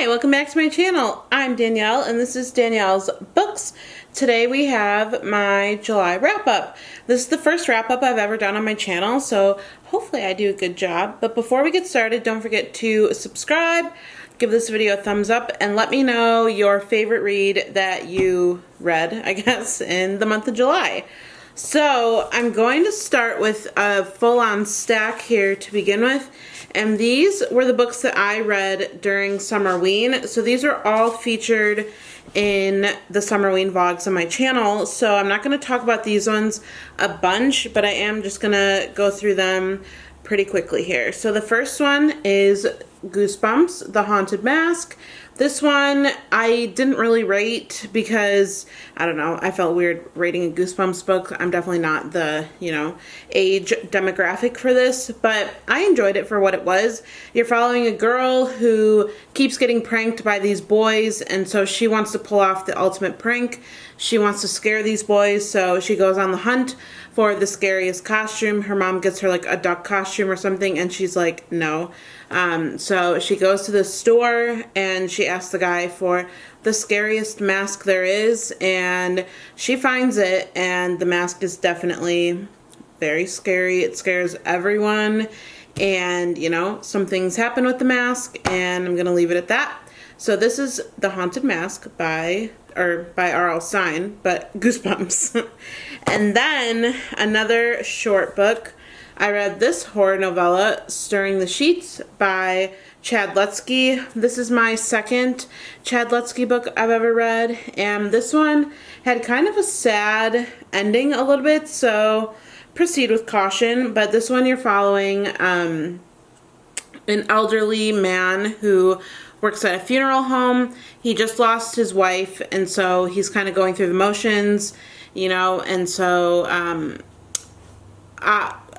Hi, welcome back to my channel. I'm Danielle and this is Danielle's Books. Today we have my July wrap-up. This is the first wrap-up I've ever done on my channel, so hopefully I do a good job. But before we get started, don't forget to subscribe, give this video a thumbs up, and let me know your favorite read that you read, I guess, in the month of July. So I'm going to start with a full-on stack here to begin with. And these were the books that I read during Summerween. So these are all featured in the Summerween vlogs on my channel. So I'm not going to talk about these ones a bunch, but I am just going to go through them pretty quickly here. So the first one is Goosebumps, The Haunted Mask. This one I didn't really rate because, I don't know, I felt weird rating a Goosebumps book. I'm definitely not the, age demographic for this, but I enjoyed it for what it was. You're following a girl who keeps getting pranked by these boys, and so she wants to pull off the ultimate prank. She wants to scare these boys, so she goes on the hunt for the scariest costume. Her mom gets her like a duck costume or something, and she's like, no. So she goes to the store and she asks the guy for the scariest mask there is, and she finds it, and the mask is definitely very scary. It scares everyone, and some things happen with the mask, and I'm gonna leave it at that. So this is The Haunted Mask by R.L. Stine, but Goosebumps. And then another short book. I read this horror novella, Stirring the Sheets by Chad Lutzke. This is my second Chad Lutzke book I've ever read, and this one had kind of a sad ending a little bit, so proceed with caution. But this one you're following an elderly man who works at a funeral home. He just lost his wife, and so he's kind of going through the motions, and so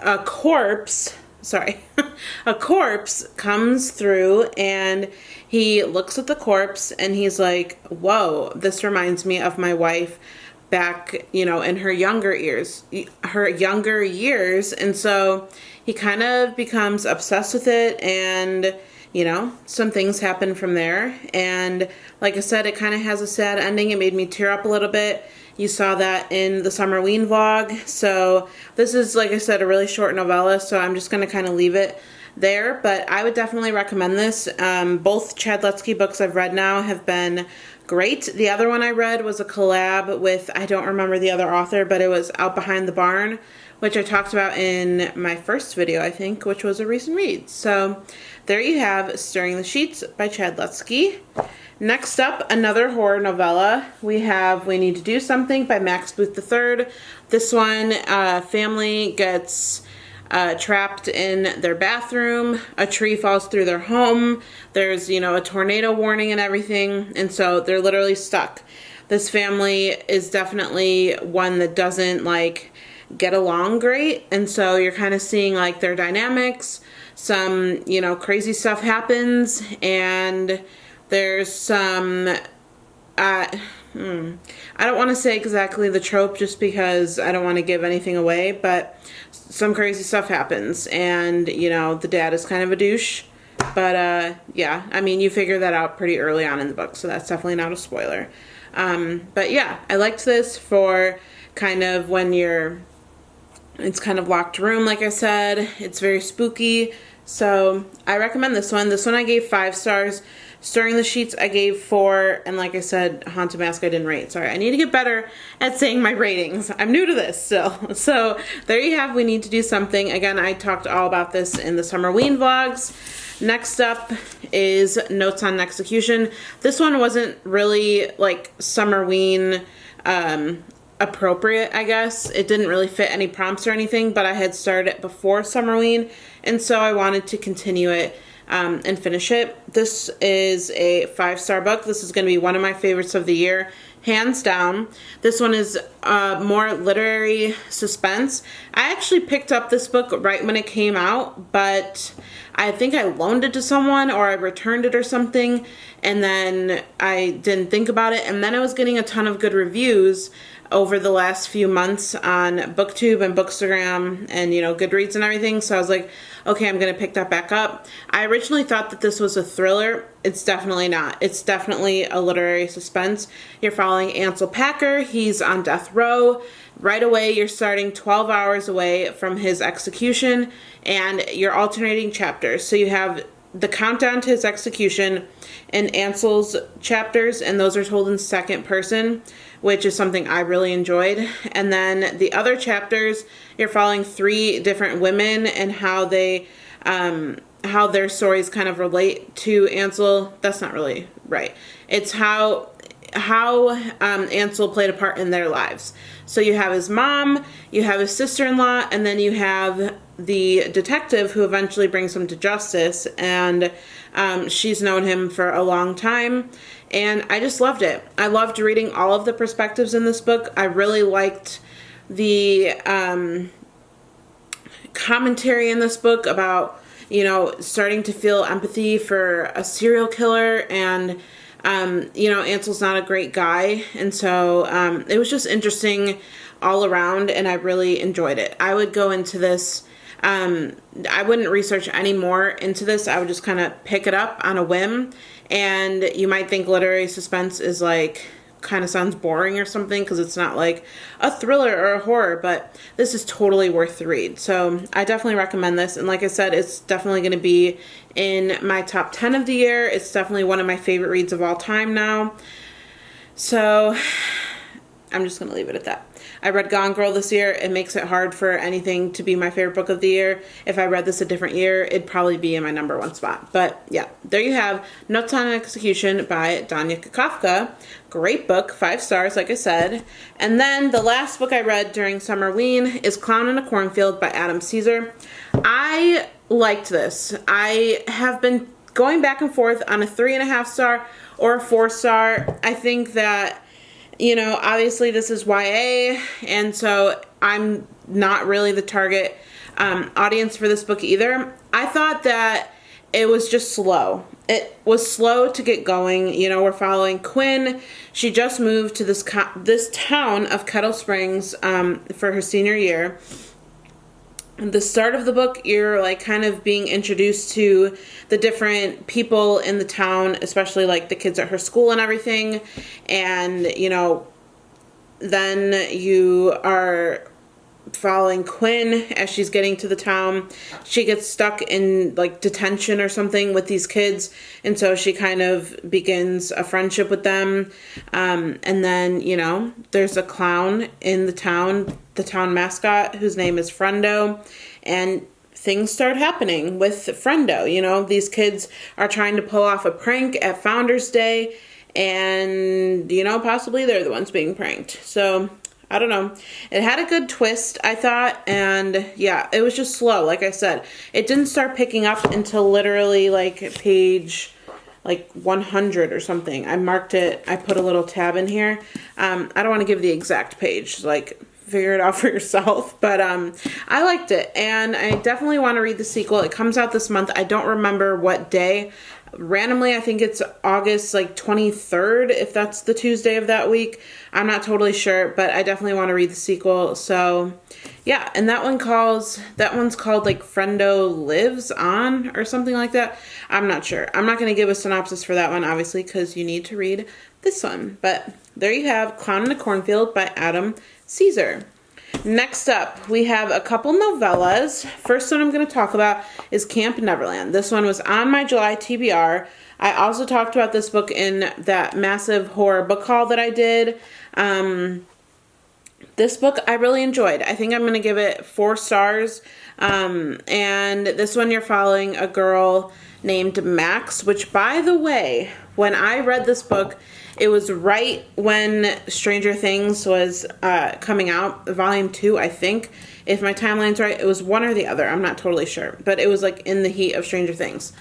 a corpse comes through, and he looks at the corpse and he's like, whoa, this reminds me of my wife back, in her younger years. And so he kind of becomes obsessed with it, and some things happen from there. And like I said, it kind of has a sad ending. It made me tear up a little bit. You saw that in the Summerween vlog. So this is, like I said, a really short novella, so I'm just going to kind of leave it there. But I would definitely recommend this. Both Chad Lutzke books I've read now have been great. The other one I read was a collab with, I don't remember the other author, but it was Out Behind the Barn, which I talked about in my first video, I think, which was a recent read. So there you have Stirring the Sheets by Chad Lutzke. Next up, another horror novella. We have We Need to Do Something by Max Booth III. This one, family gets trapped in their bathroom. A tree falls through their home. There's, a tornado warning and everything, and so they're literally stuck. This family is definitely one that doesn't, get along great, and so you're kind of seeing, their dynamics. Some, crazy stuff happens, and there's some, I don't want to say exactly the trope just because I don't want to give anything away, but some crazy stuff happens, and, the dad is kind of a douche. But, yeah, I mean, you figure that out pretty early on in the book, so that's definitely not a spoiler. But, yeah, I liked this for kind of when it's kind of locked room, like I said. It's very spooky, so I recommend this one. This one I gave 5 stars. Stirring the Sheets I gave 4, and like I said, Haunted Mask I didn't rate. Sorry, I need to get better at saying my ratings. I'm new to this still. So there you have We Need to Do Something. Again, I talked all about this in the Summerween vlogs. Next up is Notes on Execution. This one wasn't really Summerween appropriate, I guess. It didn't really fit any prompts or anything, but I had started it before Summerween, and so I wanted to continue it and finish it. This is a 5-star book. This is going to be one of my favorites of the year, hands down. This one is more literary suspense. I actually picked up this book right when it came out, but I think I loaned it to someone or I returned it or something, and then I didn't think about it, and then I was getting a ton of good reviews over the last few months on BookTube and Bookstagram and, Goodreads and everything. So I was like, okay, I'm going to pick that back up. I originally thought that this was a thriller. It's definitely not. It's definitely a literary suspense. You're following Ansel Packer. He's on death row. Right away, you're starting 12 hours away from his execution, and you're alternating chapters. So you have the countdown to his execution in Ansel's chapters, and those are told in second person, which is something I really enjoyed. And then the other chapters, you're following 3 different women and how they, how their stories kind of relate to Ansel. That's not really right. It's how Ansel played a part in their lives. So you have his mom, you have his sister-in-law, and then you have the detective who eventually brings him to justice, and she's known him for a long time, and I just loved it. I loved reading all of the perspectives in this book. I really liked the commentary in this book about, starting to feel empathy for a serial killer, and Ansel's not a great guy, and so it was just interesting all around, and I really enjoyed it. I would go into this, I wouldn't research any more into this. I would just kind of pick it up on a whim, and you might think literary suspense is like, kind of sounds boring or something because it's not like a thriller or a horror, but this is totally worth the read. So I definitely recommend this, and like I said, it's definitely going to be in my top 10 of the year. It's definitely one of my favorite reads of all time now. So I'm just going to leave it at that. I read Gone Girl this year. It makes it hard for anything to be my favorite book of the year. If I read this a different year, it'd probably be in my number 1 spot. But yeah, there you have Notes on Execution by Danya Kafka. Great book, 5 stars, like I said. And then the last book I read during Summerween is Clown in a Cornfield by Adam Caesar. I liked this. I have been going back and forth on a 3.5 star or a 4 star. I think that, obviously this is YA, and so I'm not really the target audience for this book either. I thought that it was just slow. It was slow to get going. We're following Quinn. She just moved to this town of Kettle Springs for her senior year. At the start of the book, you're like kind of being introduced to the different people in the town, especially like the kids at her school and everything. And, then you are following Quinn as she's getting to the town. She gets stuck in like detention or something with these kids, and so she kind of begins a friendship with them. And then, there's a clown in the town mascot, whose name is Friendo, and things start happening with Friendo. These kids are trying to pull off a prank at Founders Day, and, possibly they're the ones being pranked. So I don't know. It had a good twist, I thought, and yeah, it was just slow. Like I said, it didn't start picking up until literally like page 100 or something. I marked it. I put a little tab in here. I don't want to give the exact page, figure it out for yourself, but I liked it, and I definitely want to read the sequel. It comes out this month. I don't remember what day. Randomly, I think it's August 23rd, if that's the Tuesday of that week. I'm not totally sure, but I definitely want to read the sequel. So yeah, and that one's called Friendo Lives On or something like that. I'm not sure. I'm not going to give a synopsis for that one, obviously, because you need to read this one. But there you have Clown in a Cornfield by Adam Caesar. Next up, we have a couple novellas. First one I'm going to talk about is Camp Neverland. This one was on my July TBR. I also talked about this book in that massive horror book haul that I did. This book I really enjoyed. I think I'm going to give it 4 stars. And this one you're following a girl named Max, which, by the way, when I read this book, it was right when Stranger Things was coming out, volume 2, I think. If my timeline's right, it was one or the other. I'm not totally sure. But it was in the heat of Stranger Things.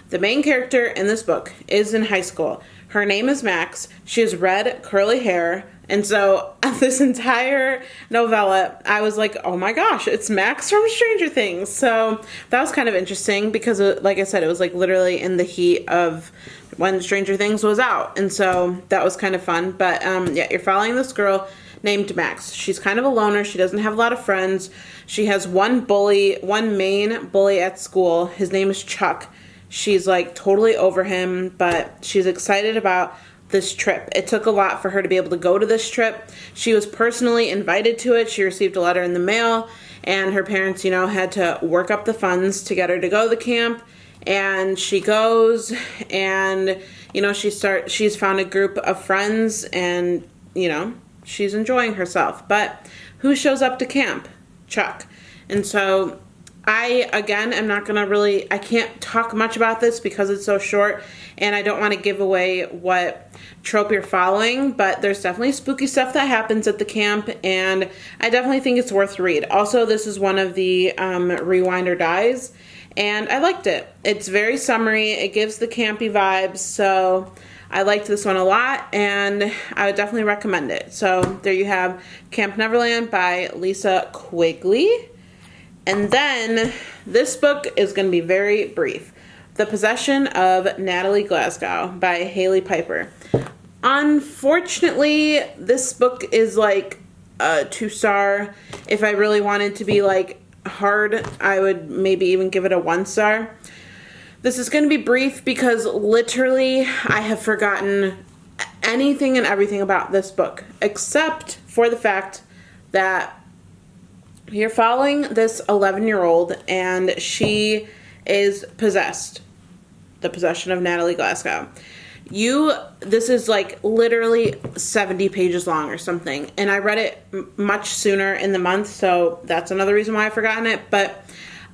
The main character in this book is in high school. Her name is Max. She has red, curly hair. And so this entire novella, I was like, oh my gosh, it's Max from Stranger Things. So that was kind of interesting because, like I said, it was literally in the heat of when Stranger Things was out. And so that was kind of fun. But yeah, you're following this girl named Max. She's kind of a loner. She doesn't have a lot of friends. She has one main bully at school. His name is Chuck. She's like totally over him, but she's excited about this trip. It took a lot for her to be able to go to this trip. She was personally invited to it. She received a letter in the mail, and her parents, had to work up the funds to get her to go to the camp. And she goes, and she's found a group of friends, and she's enjoying herself. But who shows up to camp? Chuck. And so I can't talk much about this because it's so short, and I don't want to give away what trope you're following, but there's definitely spooky stuff that happens at the camp, and I definitely think it's worth read. Also, this is one of the Rewind or Dies, and I liked it. It's very summery. It gives the campy vibes, so I liked this one a lot, and I would definitely recommend it. So there you have Camp Neverland by Lisa Quigley. And then this book is going to be very brief. The Possession of Natalie Glasgow by Haley Piper. Unfortunately, this book is like a 2-star. If I really wanted to be like hard, I would maybe even give it a 1-star. This is going to be brief because literally I have forgotten anything and everything about this book, except for the fact that you're following this 11-year-old, and she is possessed. The Possession of Natalie Glasgow. This is like literally 70 pages long or something, and I read it much sooner in the month, so that's another reason why I've forgotten it. But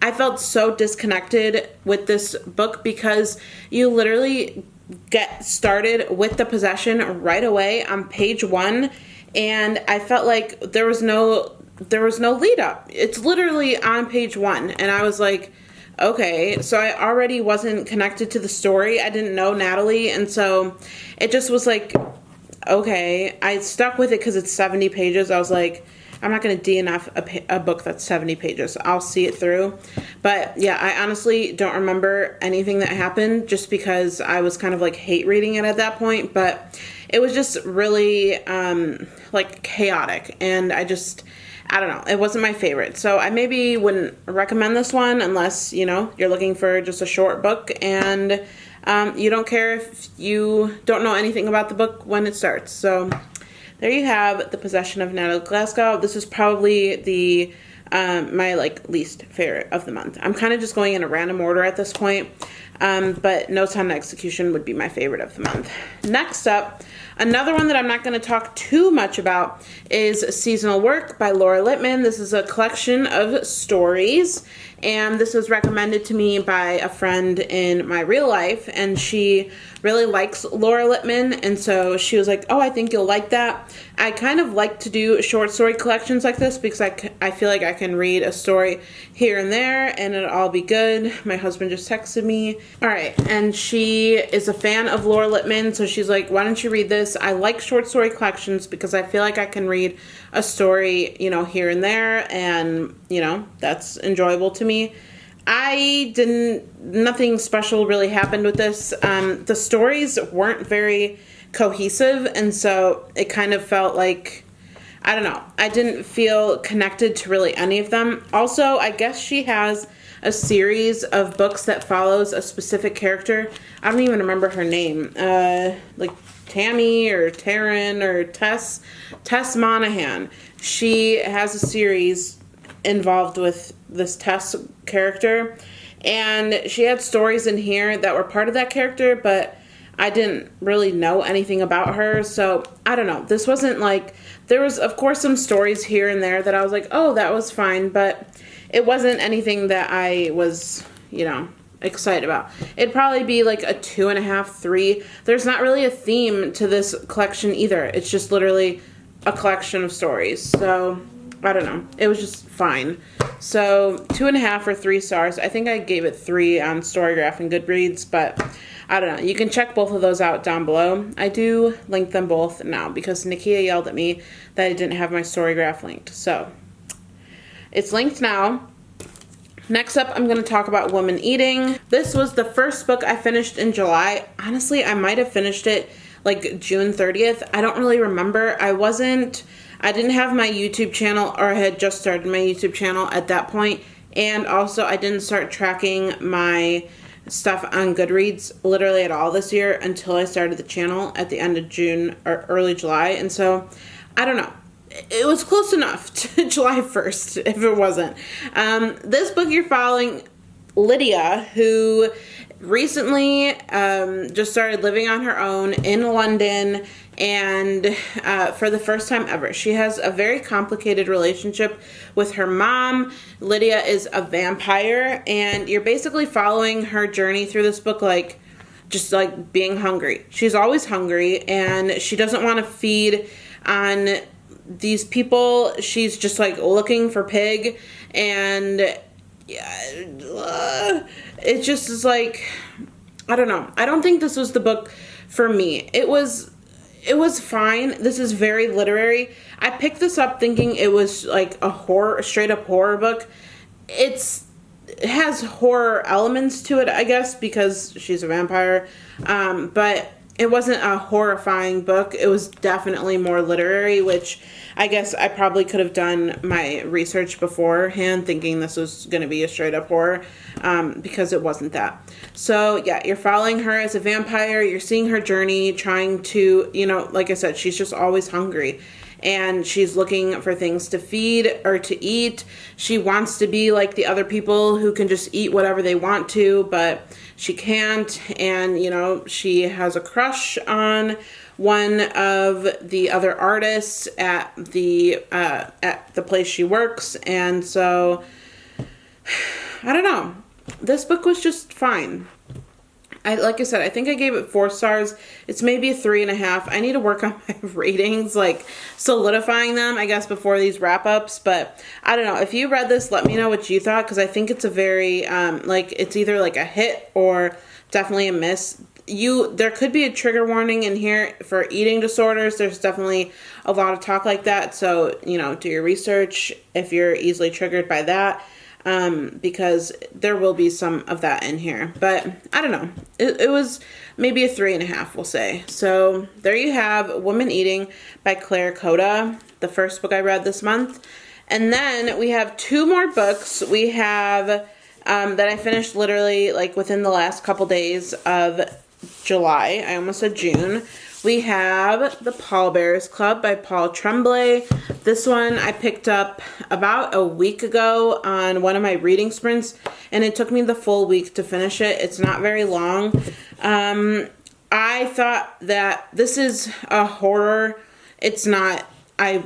I felt so disconnected with this book because you literally get started with the possession right away on page 1, and I felt like there was no lead up. It's literally on page 1, and I was like, okay, so I already wasn't connected to the story. I didn't know Natalie, and so it just was like, okay. I stuck with it because it's 70 pages. I was like, I'm not going to DNF a book that's 70 pages. I'll see it through. But yeah, I honestly don't remember anything that happened just because I was kind of like hate reading it at that point. But it was just really like chaotic, and I don't know. It wasn't my favorite. So I maybe wouldn't recommend this one unless, you're looking for just a short book and you don't care if you don't know anything about the book when it starts. So there you have The Possession of Natalie Glasgow. This is probably the my least favorite of the month. I'm kind of just going in a random order at this point. But No Time to Execution would be my favorite of the month. Next up, another one that I'm not going to talk too much about is Seasonal Work by Laura Lippman. This is a collection of stories, and this was recommended to me by a friend in my real life, and she really likes Laura Lippman, and so she was like, oh, I think you'll like that. I kind of like to do short story collections like this because I feel like I can read a story here and there and it'll all be good. My husband just texted me. All right, and she is a fan of Laura Lippman, so she's like, why don't you read this? I like short story collections because I feel like I can read a story, here and there, and, that's enjoyable to me. Nothing special really happened with this. The stories weren't very cohesive, and so it kind of felt like, I don't know, I didn't feel connected to really any of them. Also, I guess she has a series of books that follows a specific character. I don't even remember her name. Like Tammy or Taryn or Tess Monahan. She has a series involved with this Tess character, and she had stories in here that were part of that character, but I didn't really know anything about her, so I don't know. This wasn't like, there was of course some stories here and there that I was like, oh, that was fine, but it wasn't anything that I was, excited about. It'd probably be like a 2.5, 3. There's not really a theme to this collection either. It's just literally a collection of stories. So I don't know. It was just fine. So 2.5 or 3 stars. I think I gave it 3 on Storygraph and Goodreads, but I don't know. You can check both of those out down below. I do link them both now because Nikia yelled at me that I didn't have my Storygraph linked. So it's linked now. Next up, I'm going to talk about Woman Eating. This was the first book I finished in July. Honestly, I might have finished it like June 30th. I don't really remember. I wasn't I didn't have my YouTube channel, or I had just started my YouTube channel at that point, and also I didn't start tracking my stuff on Goodreads literally at all this year until I started the channel at the end of June or early July. And so, I don't know. It was close enough to July 1st, if it wasn't. This book you're following Lydia, who recently just started living on her own in London, and for the first time ever. She has a very complicated relationship with her mom. Lydia is a vampire, and you're basically following her journey through this book, like, just like being hungry. She's always hungry, and she doesn't want to feed on these people. She's just like looking for pig, and it just is like, I don't know. I don't think this was the book for me. It was fine. This is very literary. I picked this up thinking it was like a straight up horror book. It has horror elements to it, I guess, because she's a vampire. But it wasn't a horrifying book. It was definitely more literary, which I guess I probably could have done my research beforehand thinking this was going to be a straight up horror, because it wasn't that. So yeah, you're following her as a vampire. You're seeing her journey, trying to, like I said, she's just always hungry. And she's looking for things to feed or to eat. She wants to be like the other people who can just eat whatever they want to, but she can't. And, she has a crush on one of the other artists at the place she works. And so, I don't know. This book was just fine. Like I said, I think I gave it 4 stars. It's maybe a 3.5. I need to work on my ratings, like solidifying them, I guess, before these wrap-ups. But I don't know. If you read this, let me know what you thought, because I think it's a very, it's either like a hit or definitely a miss. There could be a trigger warning in here for eating disorders. There's definitely a lot of talk like that. So, do your research if you're easily triggered by that. Because there will be some of that in here, but I don't know. It was maybe a 3.5, we'll say. So there you have Woman Eating by Claire Coda, the first book I read this month. And then we have 2 more books. We have, that I finished literally like within the last couple days of July. I almost said June. We have The Pallbearers Club by Paul Tremblay. This one I picked up about a week ago on one of my reading sprints, and it took me the full week to finish it. It's not very long. I thought that this is a horror. It's not. I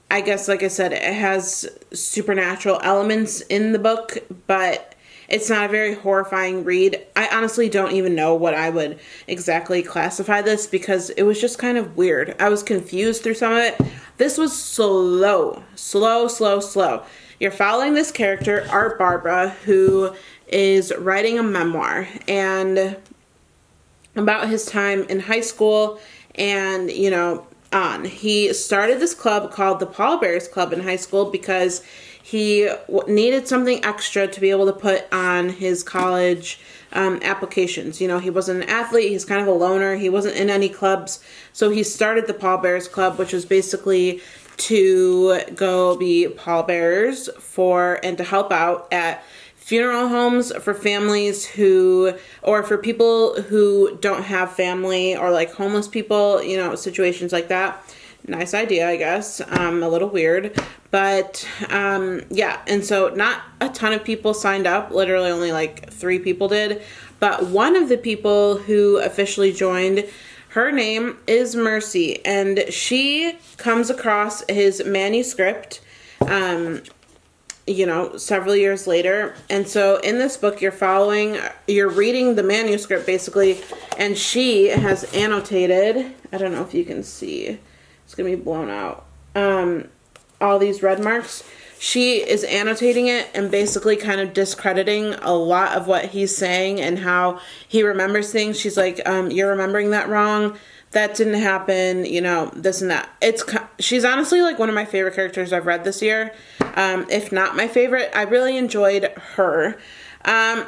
guess, like I said, it has supernatural elements in the book, but it's not a very horrifying read. I honestly don't even know what I would exactly classify this, because it was just kind of weird. I was confused through some of it. This was slow. You're following this character, Art Barbara, who is writing a memoir and about his time in high school and, on. He started this club called the Pallbearers Club in high school because he needed something extra to be able to put on his college applications. He wasn't an athlete. He's kind of a loner. He wasn't in any clubs. So he started the Pallbearers Club, which was basically to go be pallbearers and to help out at funeral homes for families or for people who don't have family, or like homeless people, situations like that. Nice idea, I guess. A little weird, but yeah. And so not a ton of people signed up. Literally only like 3 people did. But one of the people who officially joined, her name is Mercy, and she comes across his manuscript, several years later. And so in this book, you're reading the manuscript basically, and she has annotated, I don't know if you can see, it's going to be blown out, all these red marks. She is annotating it and basically kind of discrediting a lot of what he's saying and how he remembers things. She's like, you're remembering that wrong. That didn't happen, this and that. She's honestly like one of my favorite characters I've read this year. If not my favorite. I really enjoyed her.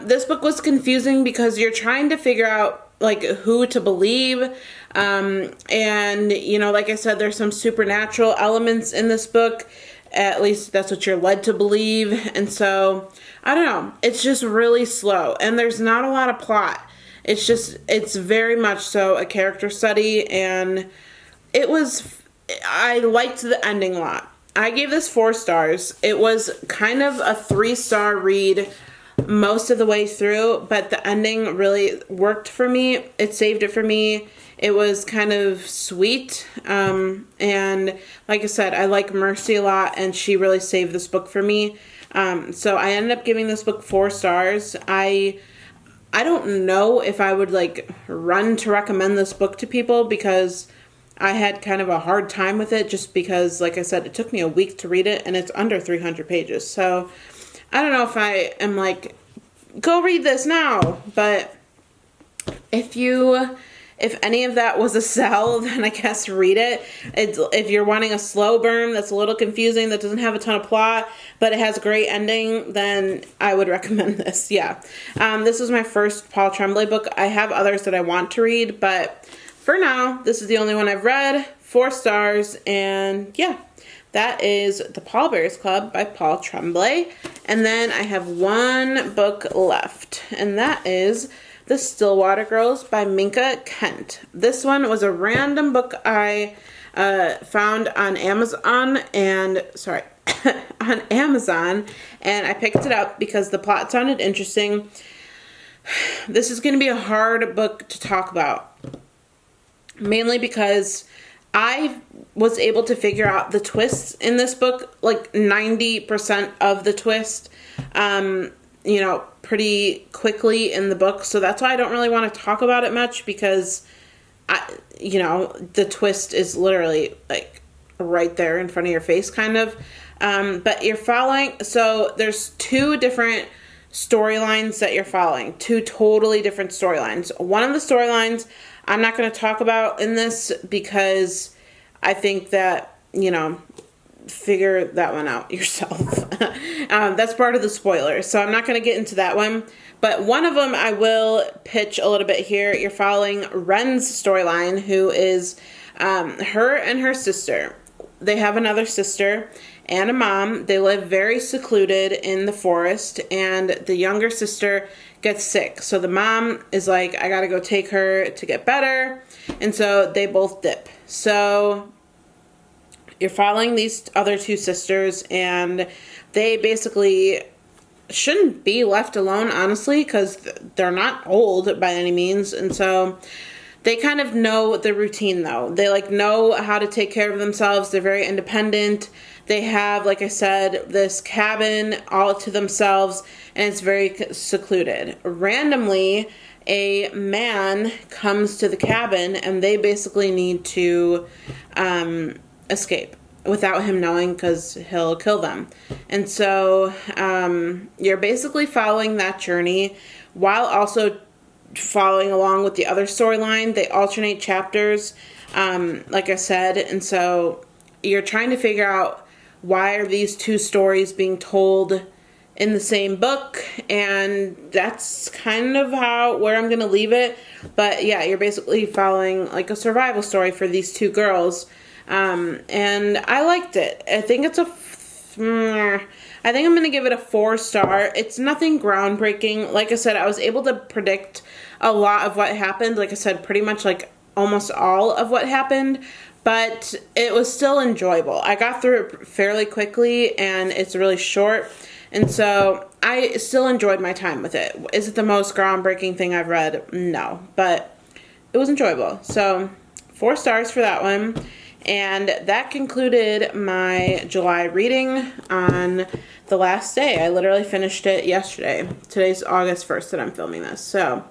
This book was confusing because you're trying to figure out like who to believe. And, you know, like I said, there's some supernatural elements in this book. At least that's what you're led to believe. And so, I don't know. It's just really slow. And there's not a lot of plot. It's very much so a character study. And I liked the ending a lot. I gave this 4 stars. It was kind of a 3-star read most of the way through, but the ending really worked for me. It saved it for me. It was kind of sweet. And like I said, I like Mercy a lot, and she really saved this book for me. So I ended up giving this book 4 stars. I don't know if I would like run to recommend this book to people, because I had kind of a hard time with it, just because, like I said, it took me a week to read it, and it's under 300 pages. So I don't know if I am like, go read this now. But if any of that was a sell, then I guess read it. If you're wanting a slow burn that's a little confusing, that doesn't have a ton of plot, but it has a great ending, then I would recommend this. Yeah. This is my first Paul Tremblay book. I have others that I want to read, but for now, this is the only one I've read. 4 stars. And yeah, that is The Pallbearers Club by Paul Tremblay. And then I have one book left, and that is The Stillwater Girls by Minka Kent. This one was a random book I found on Amazon, and on Amazon, and I picked it up because the plot sounded interesting. This is going to be a hard book to talk about, mainly because I was able to figure out the twists in this book, like 90% of the twist, you know, pretty quickly in the book. So that's why I don't really want to talk about it much, because you know, the twist is literally like right there in front of your face, kind of. But you're following, so there's 2 different storylines that you're following, 2 totally different storylines. One of the storylines I'm not going to talk about in this, because I think that, you know, figure that one out yourself. That's part of the spoilers, so I'm not going to get into that one. But one of them I will pitch a little bit here. You're following Ren's storyline, who is her and her sister. They have another sister and a mom. They live very secluded in the forest, and the younger sister gets sick. So the mom is like, I gotta go take her to get better. And so they both dip. So you're following these other 2 sisters, and they basically shouldn't be left alone, honestly, because they're not old by any means. And so they kind of know the routine, though. They like know how to take care of themselves. They're very independent. They have, like I said, this cabin all to themselves, and it's very secluded. Randomly, a man comes to the cabin, and they basically need to escape without him knowing, because he'll kill them. And so you're basically following that journey while also following along with the other storyline. They alternate chapters, like I said, and so you're trying to figure out, why are these 2 stories being told in the same book? And that's kind of where I'm going to leave it. But yeah, you're basically following like a survival story for these 2 girls. And I liked it. I think I'm going to give it a 4 star. It's nothing groundbreaking. Like I said, I was able to predict a lot of what happened. Like I said, pretty much like almost all of what happened. But it was still enjoyable. I got through it fairly quickly, and it's really short. And so I still enjoyed my time with it. Is it the most groundbreaking thing I've read? No. But it was enjoyable. So 4 stars for that one. And that concluded my July reading on the last day. I literally finished it yesterday. Today's August 1st that I'm filming this. So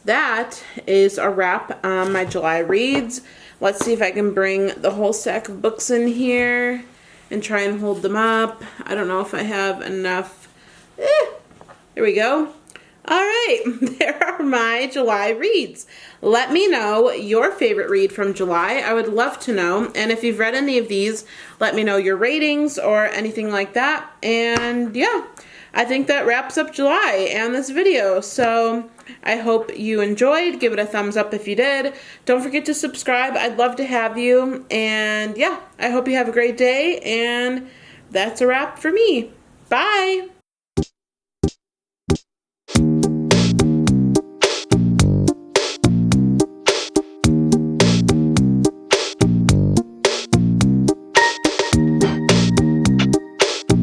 that is a wrap on my July reads. Let's see if I can bring the whole stack of books in here and try and hold them up. I don't know if I have enough. There we go. All right, there are my July reads. Let me know your favorite read from July. I would love to know. And if you've read any of these, let me know your ratings or anything like that. And yeah, I think that wraps up July and this video. So I hope you enjoyed. Give it a thumbs up if you did. Don't forget to subscribe. I'd love to have you. And yeah, I hope you have a great day. And that's a wrap for me. Bye.